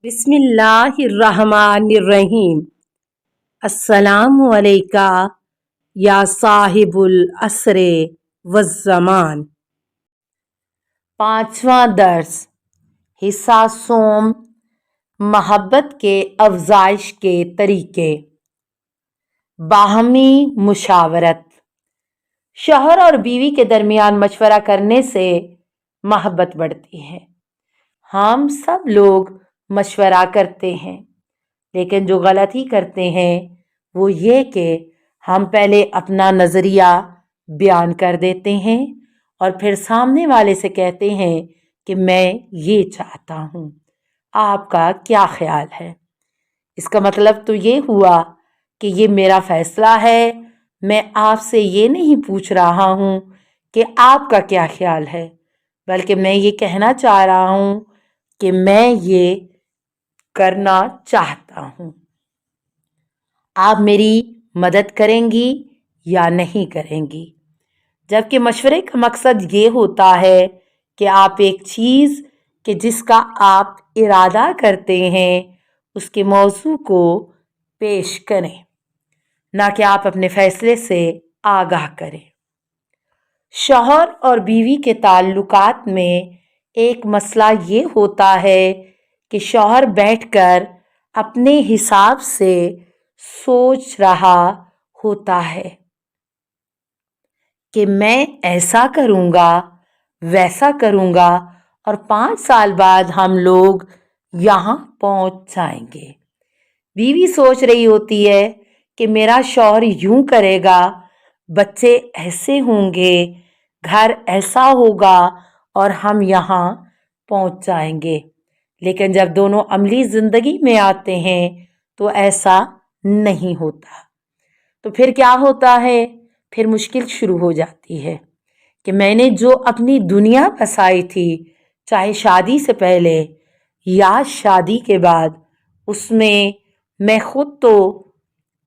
बिस्मिल्लाहिर्रहमानिर्रहीम। अस्सलामु अलैका या साहिबुल असरे वज़्ज़मान। पांचवा दर्स, हिस्सा सोम, मोहब्बत के अफजाइश के तरीके। बाहमी मुशावरत। शौहर और बीवी के दरमियान मशवरा करने से मोहब्बत बढ़ती है। हम सब लोग मशवरा करते हैं, लेकिन जो गलती करते हैं वो ये कि हम पहले अपना नज़रिया बयान कर देते हैं और फिर सामने वाले से कहते हैं कि मैं ये चाहता हूँ, आपका क्या ख्याल है। इसका मतलब तो ये हुआ कि ये मेरा फैसला है, मैं आपसे ये नहीं पूछ रहा हूँ कि आपका क्या ख्याल है, बल्कि मैं ये कहना चाह रहा हूँ कि मैं ये करना चाहता हूँ, आप मेरी मदद करेंगी या नहीं करेंगी। जबकि मशवरे का मकसद ये होता है कि आप एक चीज़ कि जिसका आप इरादा करते हैं उसके मौजू को पेश करें, ना कि आप अपने फैसले से आगाह करें। शौहर और बीवी के ताल्लुकात में एक मसला ये होता है कि शौहर बैठकर अपने हिसाब से सोच रहा होता है कि मैं ऐसा करूँगा, वैसा करूँगा और 5 साल बाद हम लोग यहाँ पहुँच जाएंगे। बीवी सोच रही होती है कि मेरा शौहर यूं करेगा, बच्चे ऐसे होंगे, घर ऐसा होगा और हम यहाँ पहुँच जाएंगे। लेकिन जब दोनों अमली ज़िंदगी में आते हैं तो ऐसा नहीं होता। तो फिर क्या होता है, फिर मुश्किल शुरू हो जाती है कि मैंने जो अपनी दुनिया बसाई थी, चाहे शादी से पहले या शादी के बाद, उसमें मैं खुद तो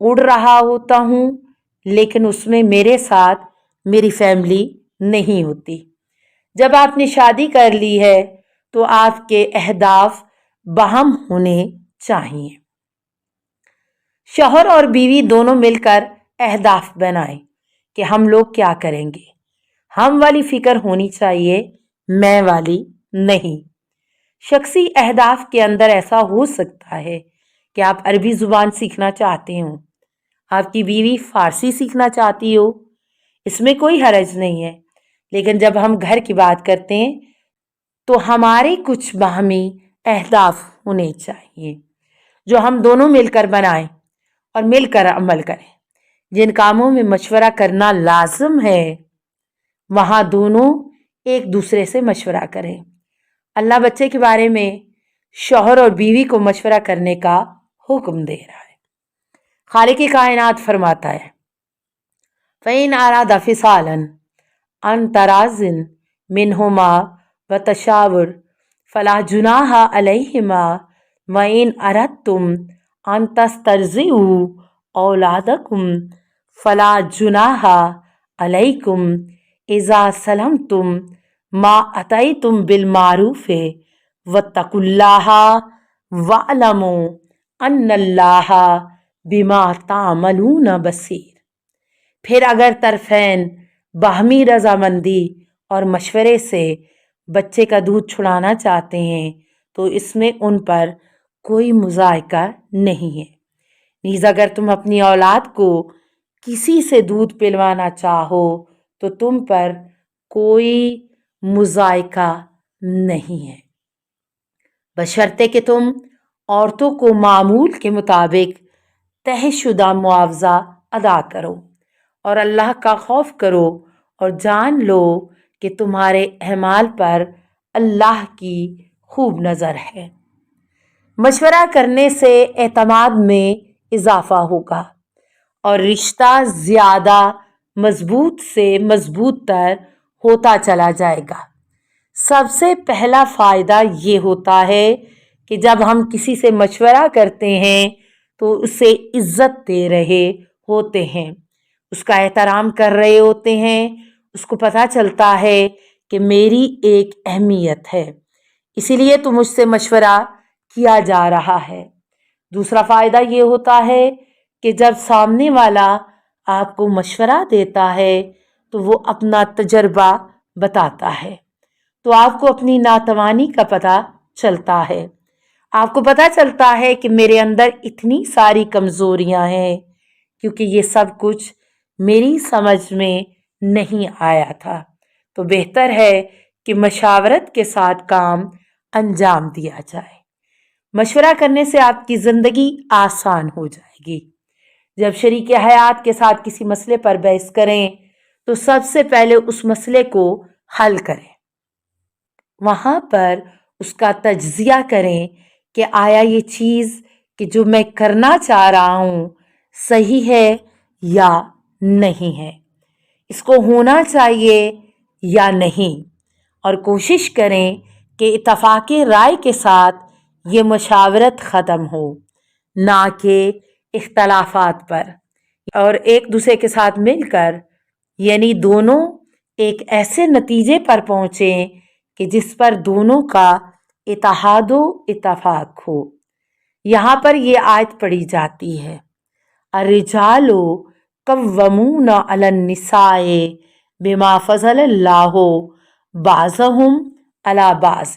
उड़ रहा होता हूँ, लेकिन उसमें मेरे साथ मेरी फैमिली नहीं होती। जब आपने शादी कर ली है तो आपके अहदाफ बाहम होने चाहिए। शौहर और बीवी दोनों मिलकर अहदाफ बनाएं कि हम लोग क्या करेंगे। हम वाली फिक्र होनी चाहिए, मैं वाली नहीं। शख्सी अहदाफ के अंदर ऐसा हो सकता है कि आप अरबी ज़ुबान सीखना चाहते हो, आपकी बीवी फ़ारसी सीखना चाहती हो, इसमें कोई हरज नहीं है। लेकिन जब हम घर की बात करते हैं तो हमारे कुछ बाहमी अहदाफ होने चाहिए जो हम दोनों मिलकर बनाएं और मिलकर अमल करें। जिन कामों में मशवरा करना लाजम है वहाँ दोनों एक दूसरे से मशवरा करें। अल्लाह बच्चे के बारे में शौहर और बीवी को मशवरा करने का हुक्म दे रहा है। खालिक कायनात फरमाता है, फ़इन अरादा फ़िसालन अन तराज़िन मिनहुमा व तशावुर फ़ला जुनाहा अलैहिमा व इन अरदतुम अन तस्तरज़िउ औलादकुम फ़ला जुनाहा अलैकुम इज़ा सलमतुम मा अतैतुम बिल मारूफ़े वत्तकुल्लाहा वअलमू अन्नल्लाहा बिमा तामलून बसीर। फिर अगर तरफ़ैन बाहमी रज़ामंदी और मशवरे से बच्चे का दूध छुड़ाना चाहते हैं तो इसमें उन पर कोई मुज़ायका नहीं है। नीज़ अगर तुम अपनी औलाद को किसी से दूध पिलवाना चाहो तो तुम पर कोई मुज़ायका नहीं है, बशर्ते कि तुम औरतों को मामूल के मुताबिक तयशुदा मुआवजा अदा करो और अल्लाह का खौफ करो और जान लो कि तुम्हारे अहमाल पर अल्लाह की खूब नज़र है। मशवरा करने से एतमाद में इजाफा होगा और रिश्ता ज़्यादा मजबूत से मजबूत तर होता चला जाएगा। सबसे पहला फ़ायदा ये होता है कि जब हम किसी से मशवरा करते हैं तो उसे इज़्ज़त दे रहे होते हैं, उसका एहतराम कर रहे होते हैं, उसको पता चलता है कि मेरी एक अहमियत है, इसीलिए तो मुझसे मशवरा کیا جا رہا ہے۔ دوسرا فائدہ یہ ہوتا ہے کہ جب سامنے والا آپ کو مشورہ دیتا ہے تو وہ اپنا تجربہ بتاتا ہے، تو آپ کو اپنی ناتوانی کا پتہ چلتا ہے۔ آپ کو پتہ چلتا ہے کہ میرے اندر اتنی ساری کمزوریاں ہیں کیونکہ یہ سب کچھ میری سمجھ میں نہیں آیا تھا۔ تو بہتر ہے کہ مشاورت کے ساتھ کام انجام دیا جائے۔ مشورہ کرنے سے آپ کی زندگی آسان ہو جائے گی۔ جب شریک حیات کے ساتھ کسی مسئلے پر بحث کریں تو سب سے پہلے اس مسئلے کو حل کریں، وہاں پر اس کا تجزیہ کریں کہ آیا یہ چیز کہ جو میں کرنا چاہ رہا ہوں صحیح ہے یا نہیں ہے، اس کو ہونا چاہیے یا نہیں، اور کوشش کریں کہ اتفاق رائے کے ساتھ یہ مشاورت ختم ہو، نہ کہ اختلافات پر، اور ایک دوسرے کے ساتھ مل کر یعنی دونوں ایک ایسے نتیجے پر پہنچیں کہ جس پر دونوں کا اتحاد و اتفاق ہو۔ یہاں پر یہ آیت پڑھی جاتی ہے، الرجال قوامون علی النساء بما فضل اللہ بعضهم علی بعض،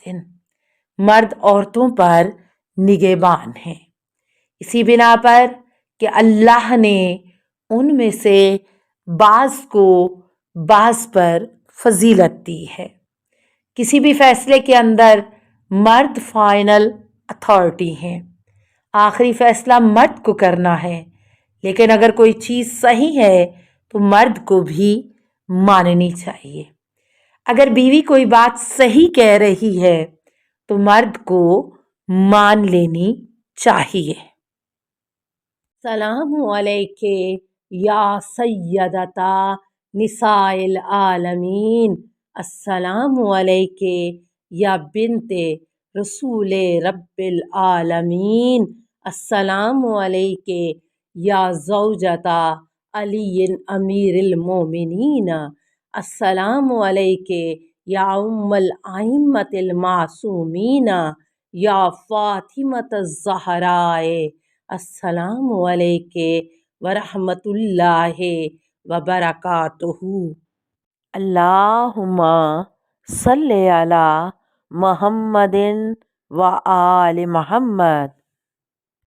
مرد عورتوں پر نگہبان ہیں اسی بنا پر کہ اللہ نے ان میں سے بعض کو بعض پر فضیلت دی ہے۔ کسی بھی فیصلے کے اندر مرد فائنل اتھارٹی ہیں، آخری فیصلہ مرد کو کرنا ہے، لیکن اگر کوئی چیز صحیح ہے تو مرد کو بھی ماننی چاہیے۔ اگر بیوی کوئی بات صحیح کہہ رہی ہے تو مرد کو مان لینی چاہیے۔ السلام علیکہ یا سیدتا نساء العالمین، السلام علیکہ یا بنت رسول رب العالمین، السلام علیکہ یا زوجتا علی امیر المومنین، السلام علیکہ یا ام الائمۃ المعصومین، یا فاطمۃ الزہراء، السلام علیکہ ورحمۃ اللہ وبرکاتہ۔ اللہم صلی علی محمد و آل محمد۔